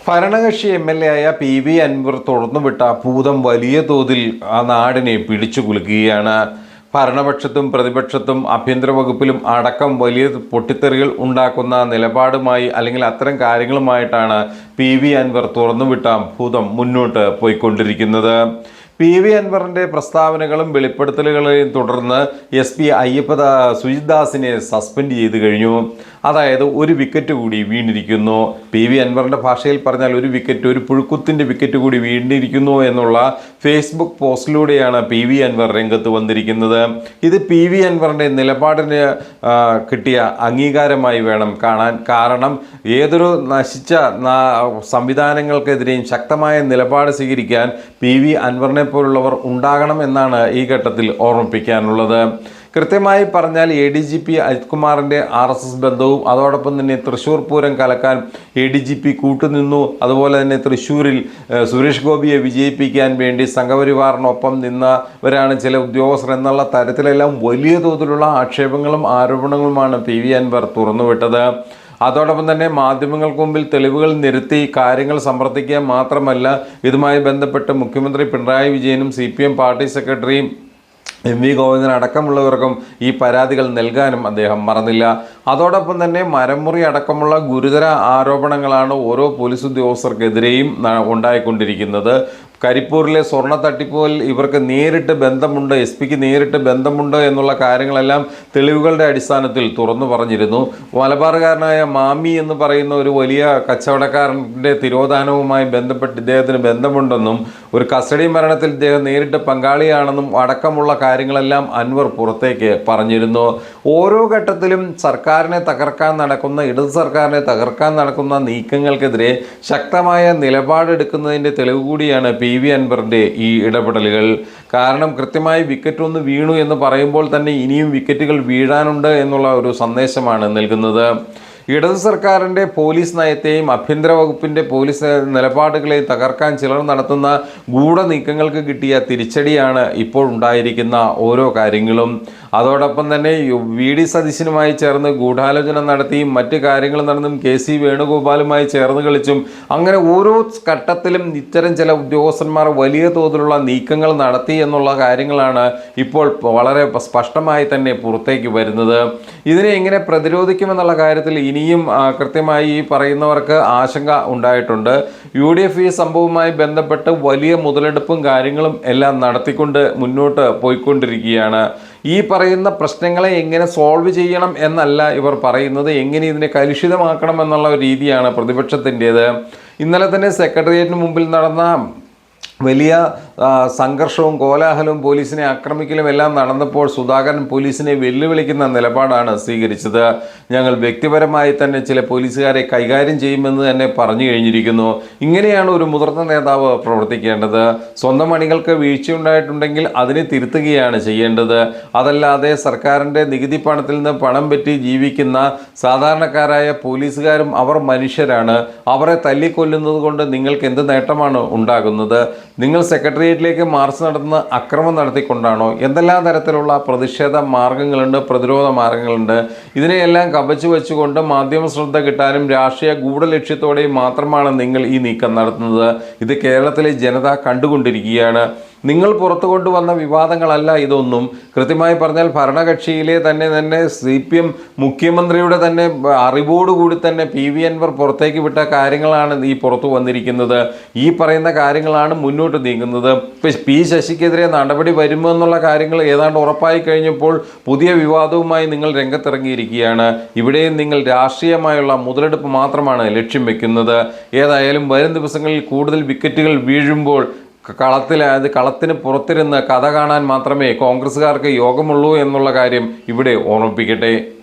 ഭരണകക്ഷി എം.എൽ.എ. ആയ പി.വി. അൻവർ തുറന്നുവിട്ട ഭൂതം വലിയ തോതിൽ ആ നാടിനെ പിടിച്ചു കുലുക്കുകയാണ്. ഭരണപക്ഷത്തും പ്രതിപക്ഷത്തും ആഭ്യന്തര വകുപ്പിലും അടക്കം വലിയ പൊട്ടിത്തെറികൾ ഉണ്ടാക്കുന്ന നിലപാടുമായി അല്ലെങ്കിൽ അത്തരം കാര്യങ്ങളുമായിട്ടാണ് പി.വി. അൻവർ തുറന്നുവിട്ട ഭൂതം മുന്നോട്ട് പോയിക്കൊണ്ടിരിക്കുന്നത്. പി.വി. അൻവറിൻ്റെ പ്രസ്താവനകളും വെളിപ്പെടുത്തലുകളെയും തുടർന്ന് SP സുജിത് ദാസിനെ സസ്പെൻഡ് ചെയ്ത് കഴിഞ്ഞു. അതായത് ഒരു വിക്കറ്റ് കൂടി വീണിരിക്കുന്നു. പി.വി. അൻവറിൻ്റെ ഭാഷയിൽ പറഞ്ഞാൽ ഒരു പുഴുക്കുത്തിൻ്റെ വിക്കറ്റ് കൂടി വീണിരിക്കുന്നു എന്നുള്ള ഫേസ്ബുക്ക് പോസ്റ്റിലൂടെയാണ് പി.വി. അൻവർ രംഗത്ത് വന്നിരിക്കുന്നത്. ഇത് പി.വി. അൻവറിൻ്റെ നിലപാടിന് കിട്ടിയ അംഗീകാരമായി വേണം കാണാൻ. കാരണം ഏതൊരു നശിച്ച സംവിധാനങ്ങൾക്കെതിരെയും ശക്തമായ നിലപാട് സ്വീകരിക്കാൻ പി.വി. അൻവറിനെ പോലുള്ളവർ ഉണ്ടാകണം എന്നാണ് ഈ ഘട്ടത്തിൽ ഓർമ്മിപ്പിക്കാനുള്ളത്. കൃത്യമായി പറഞ്ഞാൽ ADGP അജിത് കുമാറിൻ്റെ RSS ബന്ധവും അതോടൊപ്പം തന്നെ തൃശ്ശൂർ പൂരം കലക്കാൻ ADGP കൂട്ടുനിന്നു. അതുപോലെ തന്നെ തൃശ്ശൂരിൽ സുരേഷ് ഗോപിയെ വിജയിപ്പിക്കാൻ വേണ്ടി സംഘപരിവാറിനൊപ്പം നിന്നവരാണ് ചില ഉദ്യോഗസ്ഥർ എന്നുള്ള തരത്തിലെല്ലാം വലിയ തോതിലുള്ള ആക്ഷേപങ്ങളും ആരോപണങ്ങളുമാണ് പി.വി. അൻവർ തുറന്നുവിട്ടത്. അതോടൊപ്പം തന്നെ മാധ്യമങ്ങൾക്ക് മുമ്പിൽ തെളിവുകൾ നിരത്തി കാര്യങ്ങൾ സമർത്ഥിക്കുക മാത്രമല്ല, ഇതുമായി ബന്ധപ്പെട്ട് മുഖ്യമന്ത്രി പിണറായി വിജയനും CPM പാർട്ടി സെക്രട്ടറിയും MV ഗോവിന്ദൻ അടക്കമുള്ളവർക്കും ഈ പരാതികൾ നൽകാനും അദ്ദേഹം മറന്നില്ല. അതോടൊപ്പം തന്നെ മരമുറി അടക്കമുള്ള ഗുരുതര ആരോപണങ്ങളാണ് ഓരോ പോലീസ് ഉദ്യോഗസ്ഥർക്കെതിരെയും ഉണ്ടായിക്കൊണ്ടിരിക്കുന്നത്. കരിപ്പൂരിലെ സ്വർണ്ണ തട്ടിപ്പിൽ ഇവർക്ക് നേരിട്ട് ബന്ധമുണ്ട്, SP-ക്ക് നേരിട്ട് ബന്ധമുണ്ട് എന്നുള്ള കാര്യങ്ങളെല്ലാം തെളിവുകളുടെ അടിസ്ഥാനത്തിൽ തുറന്നു പറഞ്ഞിരുന്നു. മലബാറുകാരനായ മാമി എന്ന് പറയുന്ന ഒരു വലിയ കച്ചവടക്കാരൻ്റെ തിരോധാനവുമായി ബന്ധപ്പെട്ട് ഇദ്ദേഹത്തിന് ബന്ധമുണ്ടെന്നും ഒരു കസ്റ്റഡി മരണത്തിൽ ഇദ്ദേഹം നേരിട്ട് പങ്കാളിയാണെന്നും അടക്കമുള്ള കാര്യങ്ങളെല്ലാം അൻവർ പുറത്തേക്ക് പറഞ്ഞിരുന്നു. ഓരോ ഘട്ടത്തിലും സർക്കാരിനെ തകർക്കാൻ നടക്കുന്ന ഇടത് സർക്കാരിനെ തകർക്കാൻ നടക്കുന്ന നീക്കങ്ങൾക്കെതിരെ ശക്തമായ നിലപാടെടുക്കുന്നതിൻ്റെ തെളിവ് കൂടിയാണ് പി.വി. അൻവറിൻ്റെ ഈ ഇടപെടലുകൾ. കാരണം കൃത്യമായി വിക്കറ്റ് ഒന്ന് വീണു എന്ന് പറയുമ്പോൾ തന്നെ ഇനിയും വിക്കറ്റുകൾ വീഴാനുണ്ട് എന്നുള്ള ഒരു സന്ദേശമാണ് നൽകുന്നത്. ഇടത് സർക്കാരിൻ്റെ പോലീസ് നയത്തെയും ആഭ്യന്തര വകുപ്പിൻ്റെ പോലീസ് നിലപാടുകളെയും തകർക്കാൻ ചിലർ നടത്തുന്ന ഗൂഢനീക്കങ്ങൾക്ക് കിട്ടിയ തിരിച്ചടിയാണ് ഇപ്പോൾ ഉണ്ടായിരിക്കുന്ന ഓരോ കാര്യങ്ങളും. അതോടൊപ്പം തന്നെ VD സതീശനുമായി ചേർന്ന് ഗൂഢാലോചന നടത്തിയും മറ്റ് കാര്യങ്ങൾ നടന്നും KC വേണുഗോപാലുമായി ചേർന്ന് കളിച്ചും അങ്ങനെ ഓരോ ഘട്ടത്തിലും ഇത്തരം ചില ഉദ്യോഗസ്ഥന്മാർ വലിയ തോതിലുള്ള നീക്കങ്ങൾ നടത്തി എന്നുള്ള കാര്യങ്ങളാണ് ഇപ്പോൾ വളരെ സ്പഷ്ടമായി തന്നെ പുറത്തേക്ക് വരുന്നത്. ഇതിനെ എങ്ങനെ പ്രതിരോധിക്കുമെന്നുള്ള കാര്യത്തിൽ ഇനിയും കൃത്യമായി ഈ പറയുന്നവർക്ക് ആശങ്ക ഉണ്ടായിട്ടുണ്ട്. UDF ഈ സംഭവവുമായി ബന്ധപ്പെട്ട് വലിയ മുതലെടുപ്പും കാര്യങ്ങളും എല്ലാം നടത്തിക്കൊണ്ട് മുന്നോട്ട് പോയിക്കൊണ്ടിരിക്കുകയാണ്. ഈ പറയുന്ന പ്രശ്നങ്ങളെ എങ്ങനെ സോൾവ് ചെയ്യണം എന്നല്ല ഇവർ പറയുന്നത്, എങ്ങനെ ഇതിനെ കലുഷിതമാക്കണം എന്നുള്ള ഒരു രീതിയാണ് പ്രതിപക്ഷത്തിൻ്റേത്. ഇന്നലെ തന്നെ സെക്രട്ടേറിയറ്റിന് മുമ്പിൽ നടന്ന വലിയ സംഘർഷവും കോലാഹലവും പോലീസിനെ ആക്രമിക്കലും എല്ലാം നടന്നപ്പോൾ സുധാകരൻ പോലീസിനെ വെല്ലുവിളിക്കുന്ന നിലപാടാണ് സ്വീകരിച്ചത്. ഞങ്ങൾ വ്യക്തിപരമായി തന്നെ ചില പോലീസുകാരെ കൈകാര്യം ചെയ്യുമെന്ന് തന്നെ പറഞ്ഞു കഴിഞ്ഞിരിക്കുന്നു. ഇങ്ങനെയാണ് ഒരു മുതിർന്ന നേതാവ് പ്രവർത്തിക്കേണ്ടത്. സ്വന്തം അണികൾക്ക് വീഴ്ചയുണ്ടായിട്ടുണ്ടെങ്കിൽ അതിനെ തിരുത്തുകയാണ് ചെയ്യേണ്ടത്. അതല്ലാതെ സർക്കാരിൻ്റെ നികുതി പണത്തിൽ നിന്ന് പണം പറ്റി ജീവിക്കുന്ന സാധാരണക്കാരായ പോലീസുകാരും അവർ മനുഷ്യരാണ്. അവരെ തല്ലിക്കൊല്ലുന്നത് കൊണ്ട് നിങ്ങൾക്ക് എന്ത് നേട്ടമാണ് ഉണ്ടാകുന്നത്? നിങ്ങൾ സെക്രട്ടേറിയറ്റിലേക്ക് മാർച്ച് നടത്തുന്ന അക്രമം നടത്തിക്കൊണ്ടാണോ? എന്തെല്ലാം തരത്തിലുള്ള പ്രതിഷേധ മാർഗങ്ങളുണ്ട്, പ്രതിരോധ മാർഗങ്ങളുണ്ട്. ഇതിനെയെല്ലാം കവച്ചു വെച്ചുകൊണ്ട് മാധ്യമ ശ്രദ്ധ കിട്ടാനും രാഷ്ട്രീയ ഗൂഢലക്ഷ്യത്തോടെയും മാത്രമാണ് നിങ്ങൾ ഈ നീക്കം നടത്തുന്നത്. ഇത് കേരളത്തിലെ ജനത കണ്ടുകൊണ്ടിരിക്കുകയാണ്. നിങ്ങൾ പുറത്തു കൊണ്ടുവന്ന വിവാദങ്ങളല്ല ഇതൊന്നും. കൃത്യമായി പറഞ്ഞാൽ ഭരണകക്ഷിയിലെ തന്നെ CPM മുഖ്യമന്ത്രിയുടെ തന്നെ അറിവോടുകൂടി തന്നെ പി.വി. അൻവർ പുറത്തേക്ക് വിട്ട കാര്യങ്ങളാണ് ഈ പുറത്തു വന്നിരിക്കുന്നത്. ഈ പറയുന്ന കാര്യങ്ങളാണ് മുന്നോട്ട് നീങ്ങുന്നത്. P. ശശിക്കെതിരെ നടപടി വരുമെന്നുള്ള കാര്യങ്ങൾ ഏതാണ്ട് ഉറപ്പായി കഴിഞ്ഞപ്പോൾ പുതിയ വിവാദവുമായി നിങ്ങൾ രംഗത്തിറങ്ങിയിരിക്കുകയാണ്. ഇവിടെയും നിങ്ങൾ രാഷ്ട്രീയമായുള്ള മുതലെടുപ്പ് മാത്രമാണ് ലക്ഷ്യം വെക്കുന്നത്. ഏതായാലും വരും ദിവസങ്ങളിൽ കൂടുതൽ വിക്കറ്റുകൾ വീഴുമ്പോൾ കളത്തിന് പുറത്തിരുന്ന് കഥ കാണാൻ മാത്രമേ കോൺഗ്രസ്സുകാർക്ക് യോഗമുള്ളൂ എന്നുള്ള കാര്യം ഇവിടെ ഓർമ്മിപ്പിക്കട്ടെ.